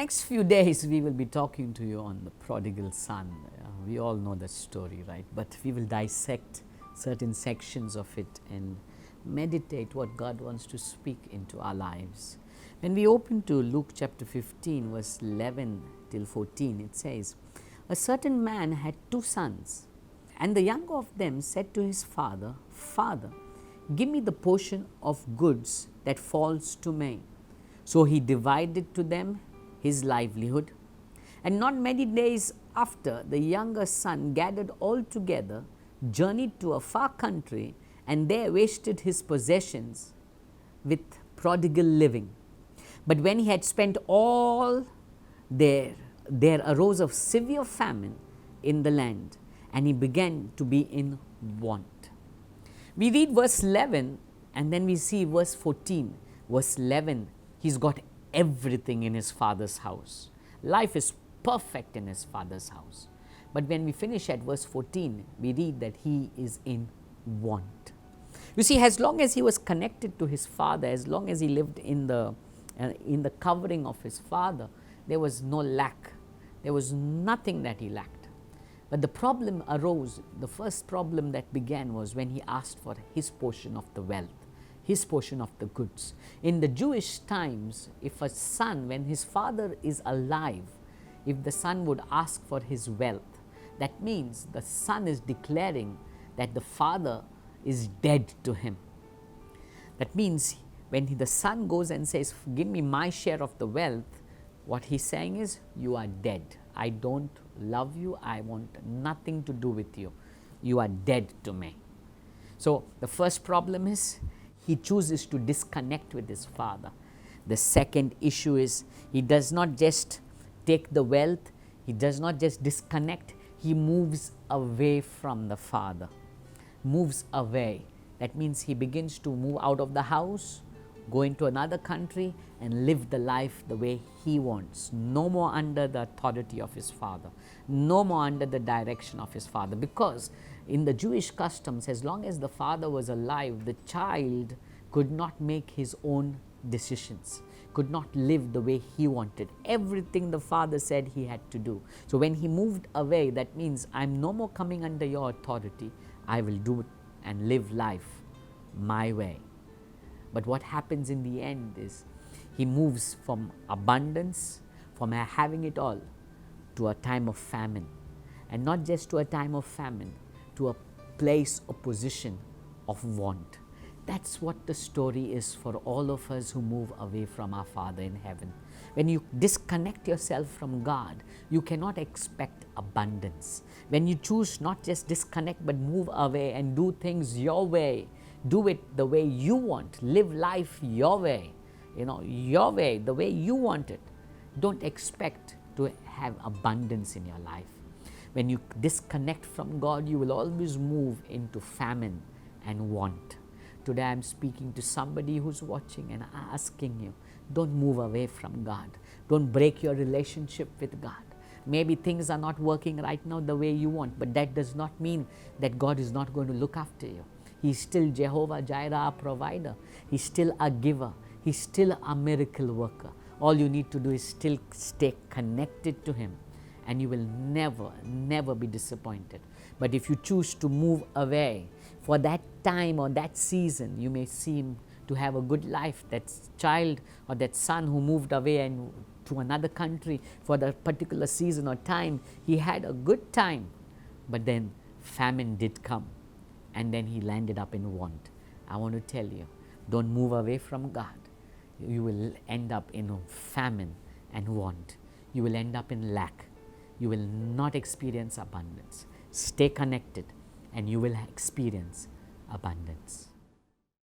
next few days, we will be talking to you on the prodigal son. We all know the story, right? But we will dissect certain sections of it and meditate what God wants to speak into our lives. When we open to Luke chapter 15, verse 11 till 14, it says, "A certain man had 2 sons, and the younger of them said to his father, 'Father, give me the portion of goods that falls to me.' So he divided to them his livelihood. And not many days after, the younger son gathered all together, journeyed to a far country, and there wasted his possessions with prodigal living. But when he had spent all, there arose a severe famine in the land, and he began to be in want." We read verse 11 and then we see verse 14. Verse 11, he's got everything in his father's house. Life is perfect in his father's house. But when we finish at verse 14, we read that he is in want. You see, as long as he was connected to his father, as long as he lived in the covering of his father, there was no lack. There was nothing that he lacked. But the problem arose, the first problem that began was when he asked for his portion of the wealth, his portion of the goods. In the Jewish times, if a son, when his father is alive, if the son would ask for his wealth, that means the son is declaring that the father is dead to him. That means when the son goes and says, "Give me my share of the wealth," what he's saying is, "You are dead. I don't love you. I want nothing to do with you. You are dead to me." So the first problem is he chooses to disconnect with his father. The second issue is he does not just take the wealth, he does not just disconnect, he moves away from the father. Moves away. That means he begins to move out of the house, go into another country and live the life the way he wants. No more under the authority of his father. No more under the direction of his father. Because in the Jewish customs, as long as the father was alive, the child could not make his own decisions, could not live the way he wanted. Everything the father said he had to do. So when he moved away, that means, "I'm no more coming under your authority. I will do it and live life my way." But what happens in the end is he moves from abundance, from having it all, to a time of famine. And not just to a time of famine, to a place or position of want. That's what the story is for all of us who move away from our Father in heaven. When you disconnect yourself from God, you cannot expect abundance. When you choose not just disconnect but move away and do things your way, do it the way you want, live life your way, your way, the way you want it, don't expect to have abundance in your life. When you disconnect from God, you will always move into famine and want. Today I'm speaking to somebody who's watching and asking you, don't move away from God. Don't break your relationship with God. Maybe things are not working right now the way you want, but that does not mean that God is not going to look after you. He's still Jehovah Jireh, our provider. He's still a giver. He's still a miracle worker. All you need to do is still stay connected to Him, and you will never, never be disappointed. But if you choose to move away for that time or that season, you may seem to have a good life. That child or that son who moved away and to another country for that particular season or time, he had a good time. But then famine did come, and then he landed up in want. I want to tell you, don't move away from God. You will end up in famine and want. You will end up in lack. You will not experience abundance. Stay connected and you will experience abundance.